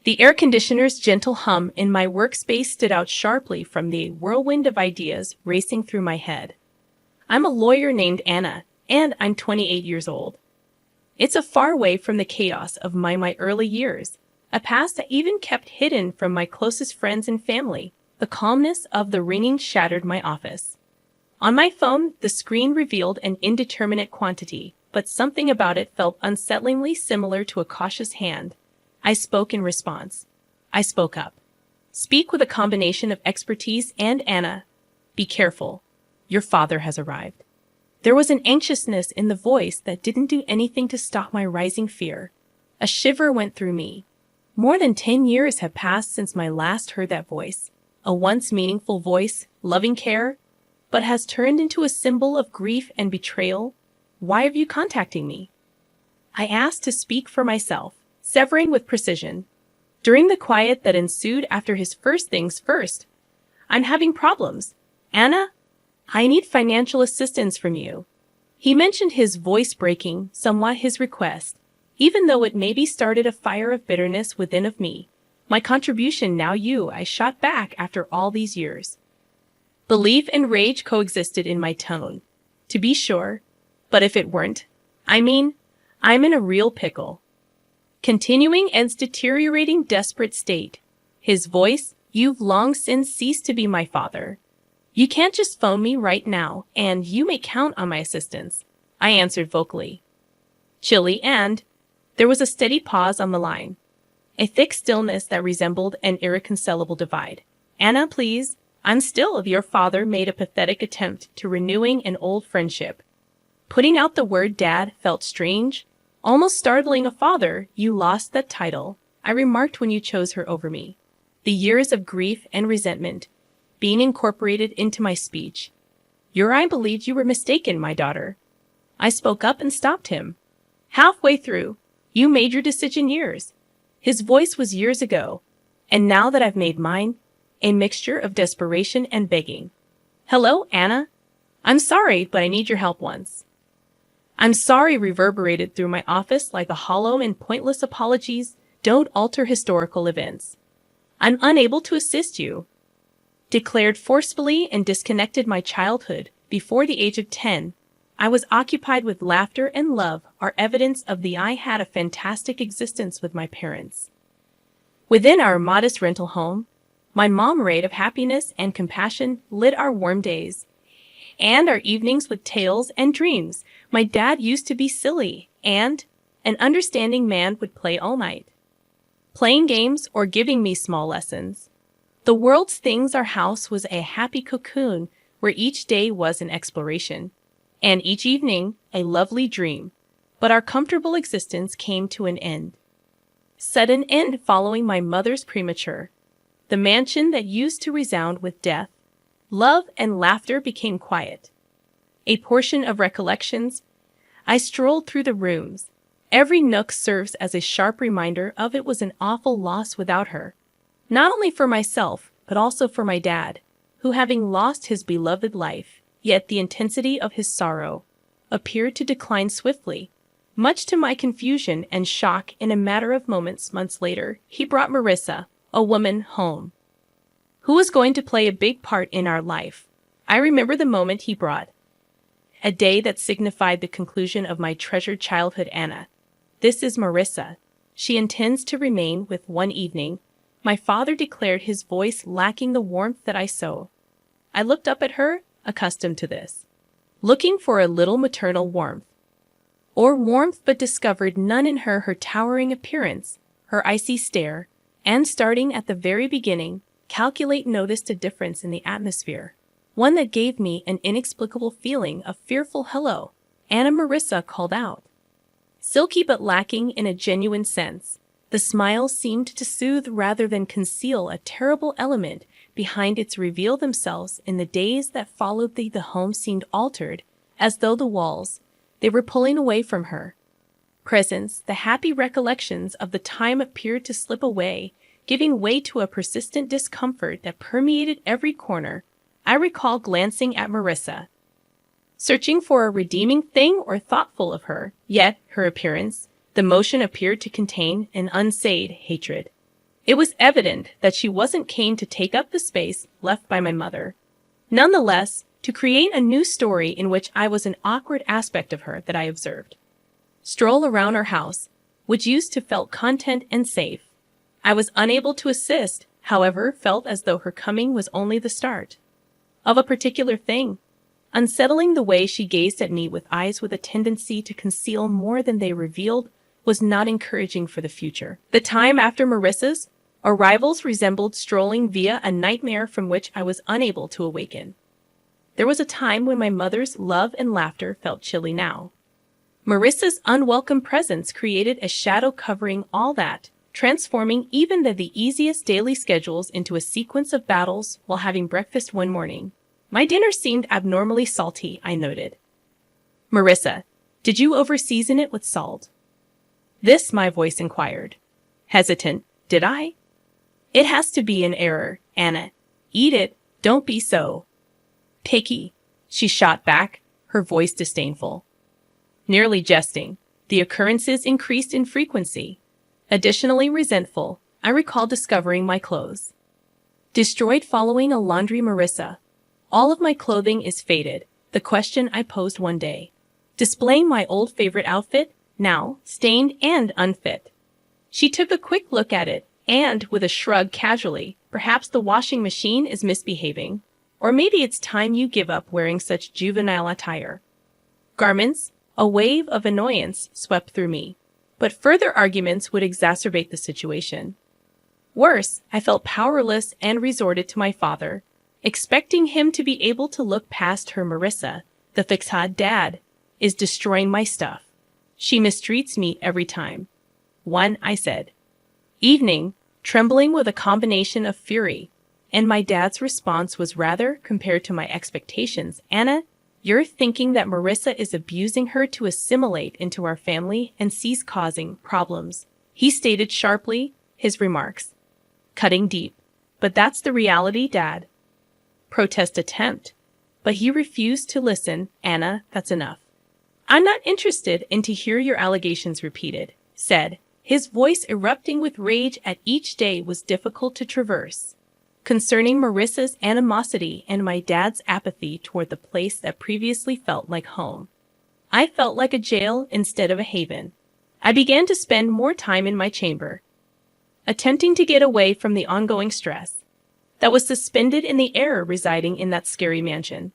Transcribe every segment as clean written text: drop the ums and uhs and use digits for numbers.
The air conditioner's gentle hum in my workspace stood out sharply from the whirlwind of ideas racing through my head. I'm a lawyer named Anna, and I'm 28 years old. It's a far way from the chaos of my early years, a past I even kept hidden from my closest friends and family. The calmness of the ringing shattered my office. On my phone, the screen revealed an indeterminate quantity, but something about it felt unsettlingly similar to a cautious hand. I spoke in response. I spoke up. Speak with a combination of expertise and Anna. Be careful. Your father has arrived. There was an anxiousness in the voice that didn't do anything to stop my rising fear. A shiver went through me. More than 10 years have passed since I last heard that voice. A once meaningful voice, loving care, but has turned into a symbol of grief and betrayal. Why are you contacting me? I asked to speak for myself, severing with precision. During the quiet that ensued after his first things first, I'm having problems. Anna, I need financial assistance from you. He mentioned, his voice breaking somewhat his request, even though it maybe started a fire of bitterness within of me. My contribution now I shot back after all these years. Belief and rage coexisted in my tone. To be sure, but if it weren't, I'm in a real pickle. Continuing Ed's deteriorating desperate state. His voice, you've long since ceased to be my father. You can't just phone me right now, and you may count on my assistance, I answered vocally. Chilly, and there was a steady pause on the line. A thick stillness that resembled an irreconcilable divide. Anna, please, I'm still of your father made a pathetic attempt to renewing an old friendship. Putting out the word dad felt strange, almost startling. A father, you lost that title, I remarked when you chose her over me. The years of grief and resentment being incorporated into my speech. I believed you were mistaken, my daughter. I spoke up and stopped him. Halfway through, you made your decision years. His voice was years ago, and now that I've made mine, a mixture of desperation and begging. Hello, Anna? I'm sorry, but I need your help once. I'm sorry reverberated through my office like a hollow and pointless apologies don't alter historical events. I'm unable to assist you. Declared forcefully and disconnected my childhood. Before the age of 10, I was occupied with laughter and love are evidence of I had a fantastic existence with my parents. Within our modest rental home, my mom rate of happiness and compassion lit our warm days and our evenings with tales and dreams. My dad used to be silly, and an understanding man would play all night, playing games or giving me small lessons. The world's things, our house was a happy cocoon where each day was an exploration, and each evening a lovely dream. But our comfortable existence came to an end. Sudden end following my mother's premature. The mansion that used to resound with death, love, and laughter became quiet. A portion of recollections, I strolled through the rooms. Every nook serves as a sharp reminder of it was an awful loss without her. Not only for myself, but also for my dad, who having lost his beloved life, yet the intensity of his sorrow appeared to decline swiftly. Much to my confusion and shock, in a matter of months later, he brought Marissa, a woman, home, who was going to play a big part in our life. I remember the moment he brought. A day that signified the conclusion of my treasured childhood. Anna. This is Marissa. She intends to remain with one evening. My father declared, his voice lacking the warmth that I saw. I looked up at her, accustomed to this, looking for a little maternal warmth, but discovered none in her. Her towering appearance, her icy stare, and starting at the very beginning, noticed a difference in the atmosphere, one that gave me an inexplicable feeling of fearful hello. Anna, Marissa called out. Silky but lacking in a genuine sense. The smile seemed to soothe rather than conceal a terrible element behind its reveal themselves. In the days that followed, the home seemed altered, as though the walls, they were pulling away from her presence. The happy recollections of the time appeared to slip away, giving way to a persistent discomfort that permeated every corner. I recall glancing at Marissa, searching for a redeeming thing or thoughtful of her, yet her appearance, the motion appeared to contain an unsaid hatred. It was evident that she wasn't keen to take up the space left by my mother. Nonetheless, to create a new story in which I was an awkward aspect of her that I observed. Stroll around our house, which used to felt content and safe. I was unable to assist, however, felt as though her coming was only the start of a particular thing. Unsettling, the way she gazed at me with eyes with a tendency to conceal more than they revealed was not encouraging for the future. The time after Marissa's arrivals resembled strolling via a nightmare from which I was unable to awaken. There was a time when my mother's love and laughter felt chilly now. Marissa's unwelcome presence created a shadow covering all that, transforming even the easiest daily schedules into a sequence of battles. While having breakfast one morning, my dinner seemed abnormally salty, I noted. "Marissa, did you over-season it with salt?" This, my voice inquired. Hesitant, "Did I?" "It has to be an error, Anna. Eat it, don't be so picky," she shot back, her voice disdainful. Nearly jesting, the occurrences increased in frequency. Additionally resentful, I recall discovering my clothes destroyed following a laundry. "Marissa, all of my clothing is faded," the question I posed one day, displaying my old favorite outfit, now stained and unfit. She took a quick look at it, and, with a shrug casually, "Perhaps the washing machine is misbehaving. Or maybe it's time you give up wearing such juvenile attire." Garments. A wave of annoyance swept through me, but further arguments would exacerbate the situation. Worse, I felt powerless and resorted to my father, expecting him to be able to look past her. "Marissa, the fixad dad, is destroying my stuff. She mistreats me every time." "One," I said. Evening, trembling with a combination of fury, and my dad's response was rather, compared to my expectations, "Anna, you're thinking that Marissa is abusing her to assimilate into our family and cease causing problems," he stated sharply, his remarks cutting deep. "But that's the reality, Dad." Protest attempt, but he refused to listen. "Anna, that's enough. I'm not interested in to hear your allegations repeated," said, his voice erupting with rage at each day was difficult to traverse. Concerning Marissa's animosity and my dad's apathy toward the place that previously felt like home, I felt like a jail instead of a haven. I began to spend more time in my chamber, attempting to get away from the ongoing stress that was suspended in the air residing in that scary mansion.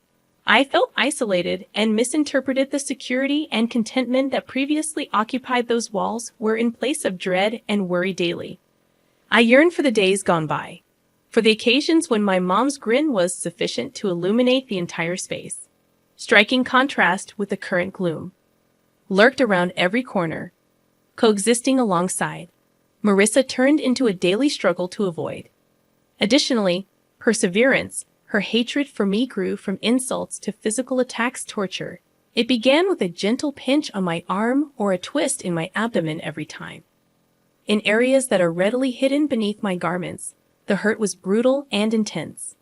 I felt isolated and misinterpreted the security and contentment that previously occupied those walls were in place of dread and worry daily. I yearned for the days gone by, for the occasions when my mom's grin was sufficient to illuminate the entire space. Striking contrast with the current gloom lurked around every corner, coexisting alongside. Marissa turned into a daily struggle to avoid. Additionally, perseverance, her hatred for me grew from insults to physical attacks, torture. It began with a gentle pinch on my arm or a twist in my abdomen every time. In areas that are readily hidden beneath my garments, the hurt was brutal and intense.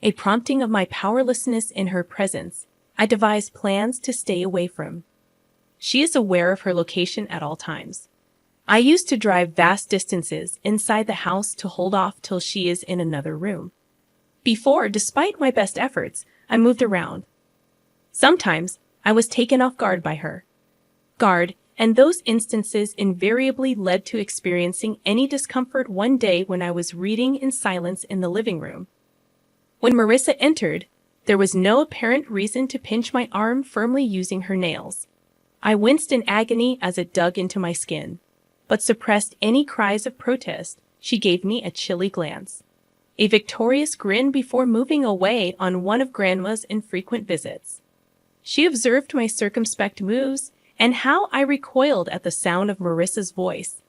A prompting of my powerlessness in her presence, I devised plans to stay away from. She is aware of her location at all times. I used to drive vast distances inside the house to hold off till she is in another room. Before, despite my best efforts, I moved around. Sometimes, I was taken off guard by her. And those instances invariably led to experiencing any discomfort. One day when I was reading in silence in the living room, when Marissa entered, there was no apparent reason to pinch my arm firmly using her nails. I winced in agony as it dug into my skin, but suppressed any cries of protest. She gave me a chilly glance, a victorious grin before moving away on one of Grandma's infrequent visits. She observed my circumspect moves and how I recoiled at the sound of Marissa's voice.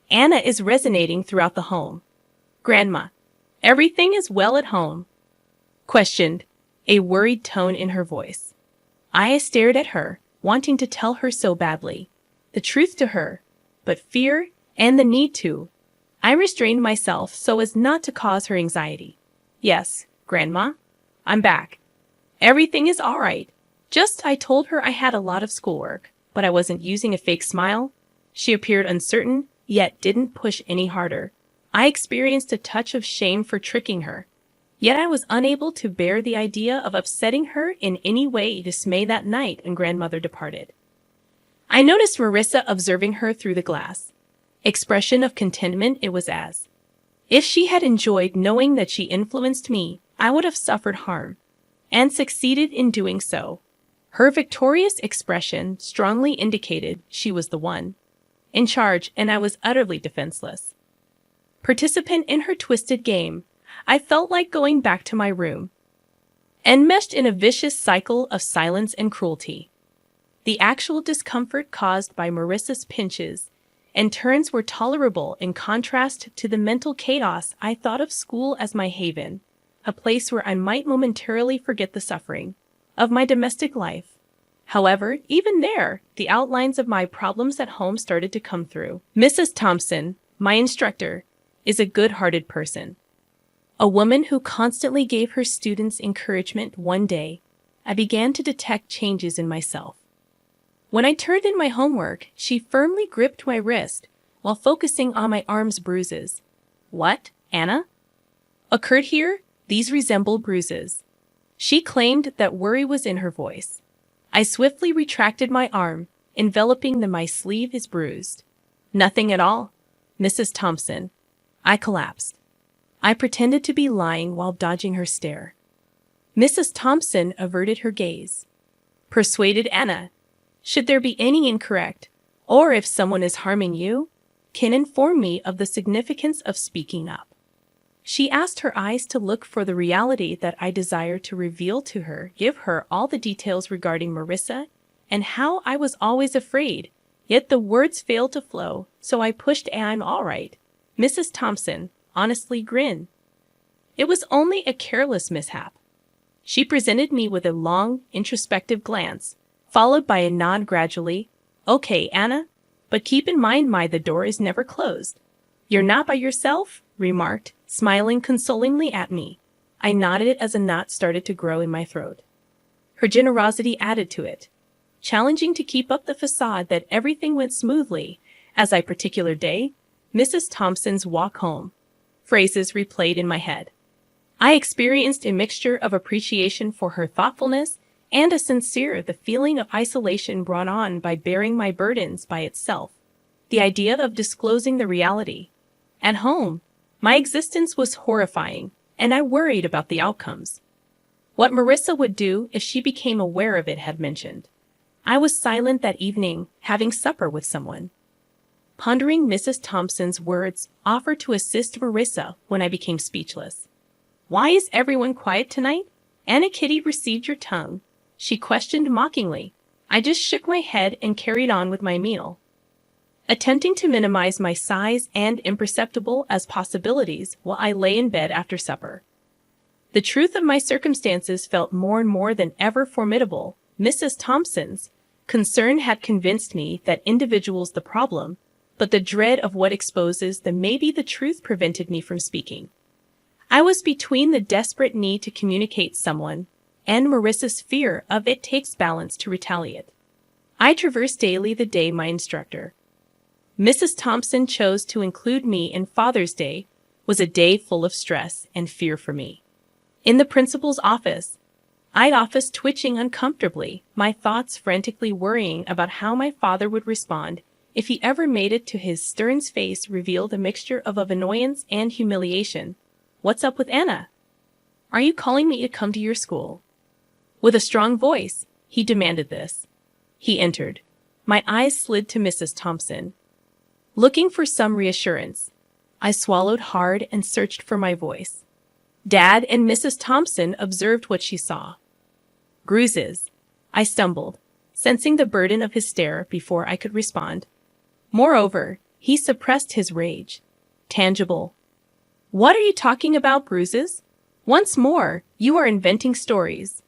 "Anna is resonating throughout the home." "Grandma, everything is well at home?" questioned, a worried tone in her voice. I stared at her, wanting to tell her so badly the truth to her, but fear and the need to. I restrained myself so as not to cause her anxiety. "Yes, Grandma, I'm back. Everything is all right. I told her I had a lot of schoolwork, but I wasn't using a fake smile." She appeared uncertain, yet didn't push any harder. I experienced a touch of shame for tricking her, yet I was unable to bear the idea of upsetting her in any way. Dismay that night and grandmother departed. I noticed Marissa observing her through the glass. Expression of contentment it was as if she had enjoyed knowing that she influenced me. I would have suffered harm, and succeeded in doing so. Her victorious expression strongly indicated she was the one in charge, and I was utterly defenseless. Participant in her twisted game, I felt like going back to my room, enmeshed in a vicious cycle of silence and cruelty. The actual discomfort caused by Marissa's pinches and turns were tolerable in contrast to the mental chaos. I thought of school as my haven, a place where I might momentarily forget the suffering of my domestic life. However, even there, the outlines of my problems at home started to come through. Mrs. Thompson, my instructor, is a good-hearted person. A woman who constantly gave her students encouragement. One day, I began to detect changes in myself. When I turned in my homework, she firmly gripped my wrist while focusing on my arm's bruises. "What, Anna?" occurred here. These resemble bruises. She claimed that worry was in her voice. I swiftly retracted my arm, enveloping my sleeve is bruised. "Nothing at all, Mrs. Thompson." I collapsed. I pretended to be lying while dodging her stare. Mrs. Thompson averted her gaze. "Persuaded Anna, should there be any incorrect, or if someone is harming you, can inform me of the significance of speaking up." She asked her eyes to look for the reality that I desire to reveal to her, give her all the details regarding Marissa and how I was always afraid, yet the words failed to flow, so I pushed "I'm all right, Mrs. Thompson," honestly grin. "It was only a careless mishap." She presented me with a long, introspective glance, followed by a nod gradually. "Okay, Anna, but keep in mind the door is never closed. You're not by yourself," remarked, smiling consolingly at me. I nodded as a knot started to grow in my throat. Her generosity added to it, challenging to keep up the facade that everything went smoothly. As I particular day, Mrs. Thompson's walk home. Phrases replayed in my head. I experienced a mixture of appreciation for her thoughtfulness and a sincere the feeling of isolation brought on by bearing my burdens by itself. The idea of disclosing the reality. At home, my existence was horrifying, and I worried about the outcomes. What Marissa would do if she became aware of it had mentioned. I was silent that evening, having supper with someone. Pondering Mrs. Thompson's words, offered to assist Marissa when I became speechless. "Why is everyone quiet tonight? Anna Kitty received your tongue," she questioned mockingly. I just shook my head and carried on with my meal, attempting to minimize my size and imperceptible as possibilities while I lay in bed after supper. The truth of my circumstances felt more and more than ever formidable. Mrs. Thompson's concern had convinced me that individuals the problem, but the dread of what exposes the maybe the truth prevented me from speaking. I was between the desperate need to communicate someone and Marissa's fear of it takes balance to retaliate. I traversed daily the day my instructor, Mrs. Thompson, chose to include me in Father's Day was a day full of stress and fear for me. In the principal's office, twitching uncomfortably, my thoughts frantically worrying about how my father would respond if he ever made it to his stern face revealed a mixture of annoyance and humiliation. "What's up with Anna? Are you calling me to come to your school?" With a strong voice, he demanded this. He entered. My eyes slid to Mrs. Thompson, looking for some reassurance. I swallowed hard and searched for my voice. Dad and Mrs. Thompson observed what she saw. "Bruises," I stumbled, sensing the burden of his stare before I could respond. Moreover, he suppressed his rage. "Tangible. What are you talking about, bruises? Once more, you are inventing stories."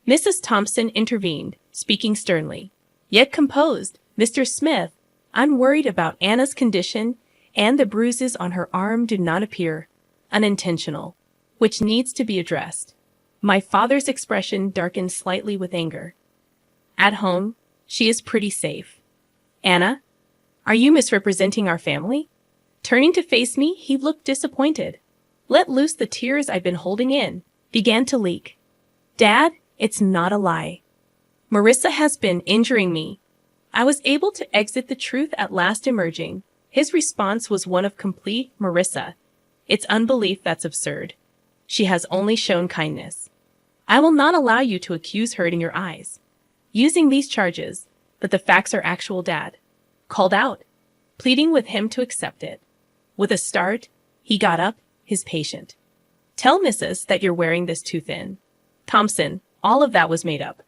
Mrs. Thompson intervened, speaking sternly, yet composed. "Mr. Smith, I'm worried about Anna's condition, and the bruises on her arm do not appear unintentional, which needs to be addressed." My father's expression darkened slightly with anger. "At home, she is pretty safe. Anna, are you misrepresenting our family? Turning to face me, he looked disappointed. Let loose the tears I'd been holding in, began to leak. Dad, it's not a lie. Marissa has been injuring me. I was able to exit the truth at last emerging. His response was one of complete Marissa. It's unbelief that's absurd. She has only shown kindness. I will not allow you to accuse her in your eyes. Using these charges, but the facts are actual, Dad. Called out, pleading with him to accept it. With a start, he got up, his patient. Tell Mrs. that you're wearing this too thin. Thompson, all of that was made up.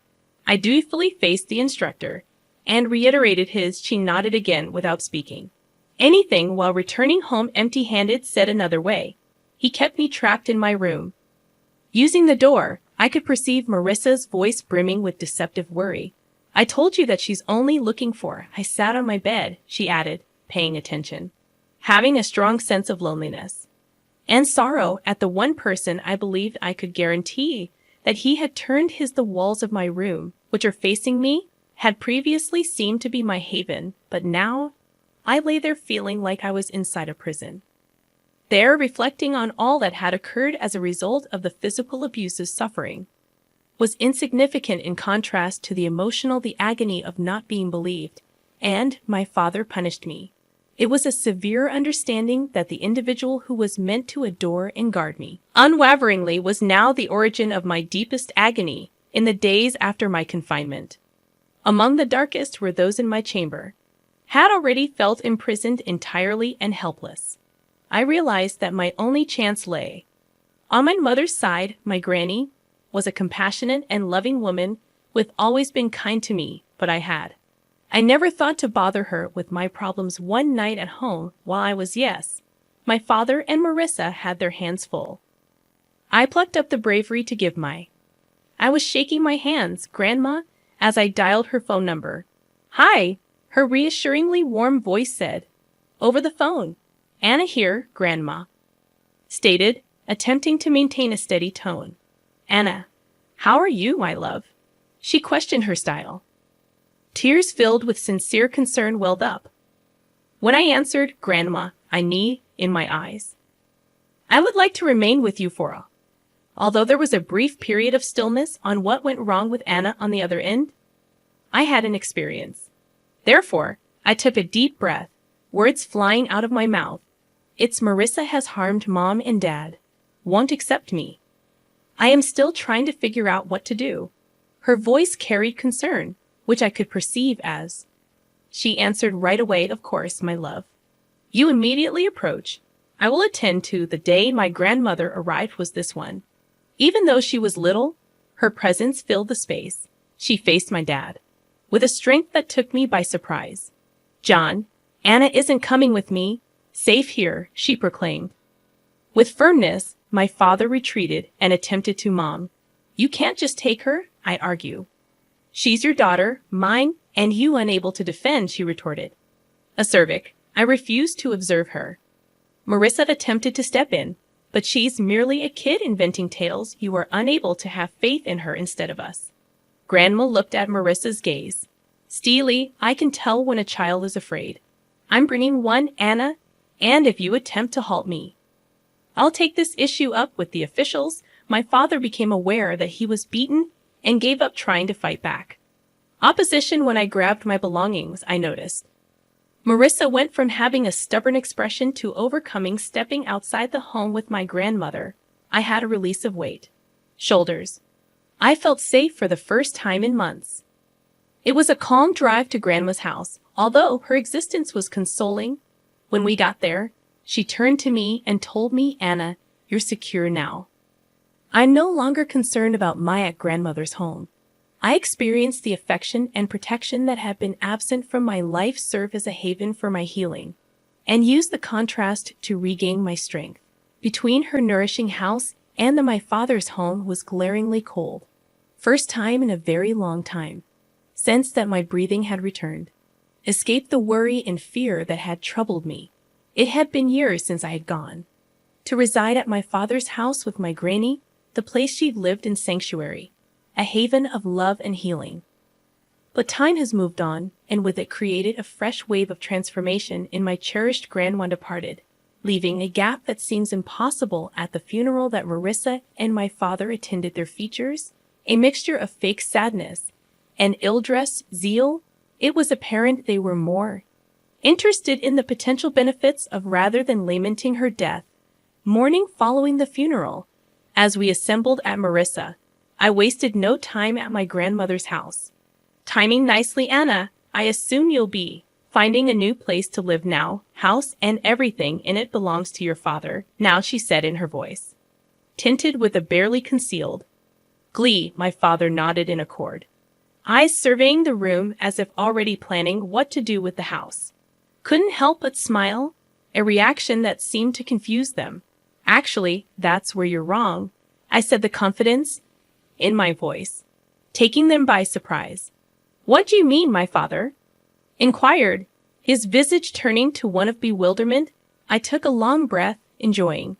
I dutifully faced the instructor and reiterated his. She nodded again without speaking. Anything while returning home empty-handed, said another way. He kept me trapped in my room. Using the door, I could perceive Marissa's voice brimming with deceptive worry. I told you that she's only looking for. I sat on my bed, she added, paying attention. Having a strong sense of loneliness and sorrow at the one person I believed I could guarantee that he had turned the walls of my room, which are facing me, had previously seemed to be my haven, but now I lay there feeling like I was inside a prison. There, reflecting on all that had occurred as a result of the physical abuse's suffering, was insignificant in contrast to the emotional, the agony of not being believed, and my father punished me. It was a severe understanding that the individual who was meant to adore and guard me unwaveringly was now the origin of my deepest agony in the days after my confinement. Among the darkest were those in my chamber. Had already felt imprisoned entirely and helpless. I realized that my only chance lay. On my mother's side, my granny was a compassionate and loving woman with always been kind to me, but I never thought to bother her with my problems one night at home while I was my father and Marissa had their hands full. I plucked up the bravery to give I was shaking my hands, Grandma, as I dialed her phone number. Hi, her reassuringly warm voice said. Over the phone. Anna here, Grandma. Stated, attempting to maintain a steady tone. Anna, how are you, my love? She questioned her style. Tears filled with sincere concern welled up. When I answered, Grandma, I need in my eyes. I would like to remain with you for although there was a brief period of stillness on what went wrong with Anna on the other end, I had an experience. Therefore, I took a deep breath, words flying out of my mouth. It's Marissa has harmed Mom and Dad. Won't accept me. I am still trying to figure out what to do. Her voice carried concern, which I could perceive as. She answered right away, of course, my love. You immediately approach. I will attend to. The day my grandmother arrived was this one. Even though she was little, her presence filled the space. She faced my dad with a strength that took me by surprise. John, Anna isn't coming with me. Safe here, she proclaimed. With firmness, my father retreated and attempted to Mom. You can't just take her, I argue. She's your daughter, mine, and you unable to defend, she retorted. Acerbic, I refused to observe her. Marissa attempted to step in, but she's merely a kid inventing tales. You are unable to have faith in her instead of us. Grandma looked at Marissa's gaze. Steely, I can tell when a child is afraid. I'm bringing one, Anna, and if you attempt to halt me, I'll take this issue up with the officials. My father became aware that he was beaten and gave up trying to fight back. Opposition when I grabbed my belongings, I noticed. Marissa went from having a stubborn expression to overcoming. Stepping outside the home with my grandmother, I had a release of weight. Shoulders. I felt safe for the first time in months. It was a calm drive to Grandma's house, although her existence was consoling. When we got there, she turned to me and told me, Anna, you're secure now. I'm no longer concerned about my grandmother's home. I experienced the affection and protection that had been absent from my life serve as a haven for my healing, and used the contrast to regain my strength. Between her nourishing house and my father's home was glaringly cold. First time in a very long time. Sensed that my breathing had returned. Escaped the worry and fear that had troubled me. It had been years since I had gone to reside at my father's house with my granny, the place she'd lived in sanctuary, a haven of love and healing. But time has moved on, and with it created a fresh wave of transformation in my cherished grandma departed. leaving a gap that seems impossible at the funeral that Marissa and my father attended. Their features, a mixture of fake sadness and ill-dressed zeal. It was apparent they were more interested in the potential benefits of rather than lamenting her death. Morning following the funeral, as we assembled at Marissa, I wasted no time at my grandmother's house. Timing nicely, Anna. I assume you'll be finding a new place to live now. House and everything in it belongs to your father now, she said in her voice, tinted with a barely concealed glee. My father nodded in accord, eyes surveying the room as if already planning what to do with the house. Couldn't help but smile, a reaction that seemed to confuse them. Actually, that's where you're wrong, I said, the confidence in my voice taking them by surprise. What do you mean, my father inquired, his visage turning to one of bewilderment. I took a long breath, enjoying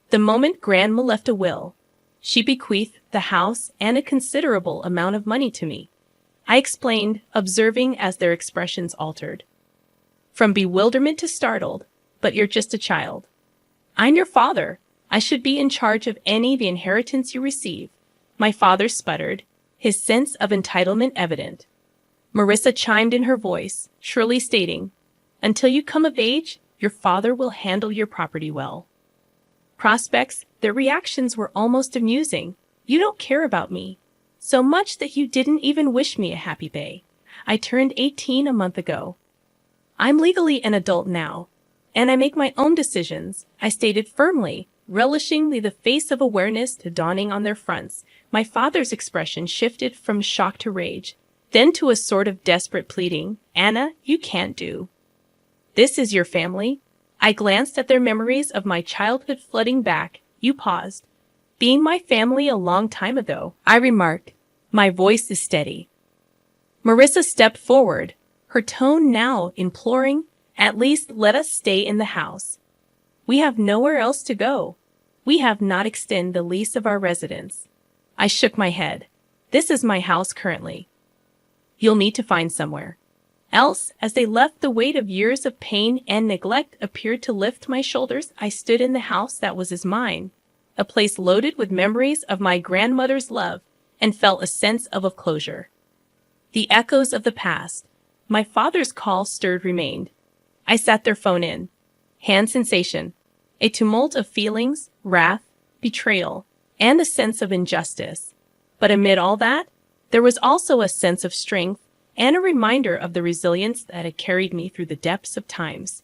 the moment. Grandma left a will. She bequeathed the house and a considerable amount of money to me, I explained, observing as their expressions altered from bewilderment to startled. But you're just a child. I'm your father. I should be in charge of the inheritance you receive, my father sputtered, his sense of entitlement evident. Marissa chimed in, her voice shrilly stating, until you come of age, your father will handle your property well. Prospects, their reactions were almost amusing. You don't care about me so much that you didn't even wish me a happy day. I turned 18 a month ago. I'm legally an adult now, and I make my own decisions, I stated firmly, relishing the face of awareness to dawning on their fronts. My father's expression shifted from shock to rage, then to a sort of desperate pleading. Anna, you can't do this. Is your family? I glanced at their memories of my childhood flooding back. You paused. Being my family a long time ago, I remarked, my voice is steady. Marissa stepped forward, her tone now imploring, at least let us stay in the house. We have nowhere else to go. We have not extended the lease of our residence. I shook my head. This is my house currently. You'll need to find somewhere else. As they left, the weight of years of pain and neglect appeared to lift my shoulders. I stood in the house that was as mine, a place loaded with memories of my grandmother's love, and felt a sense of closure. The echoes of the past, my father's call stirred, remained. I sat their phone in hand sensation, a tumult of feelings, wrath, betrayal, and a sense of injustice. But amid all that, there was also a sense of strength and a reminder of the resilience that had carried me through the depths of times.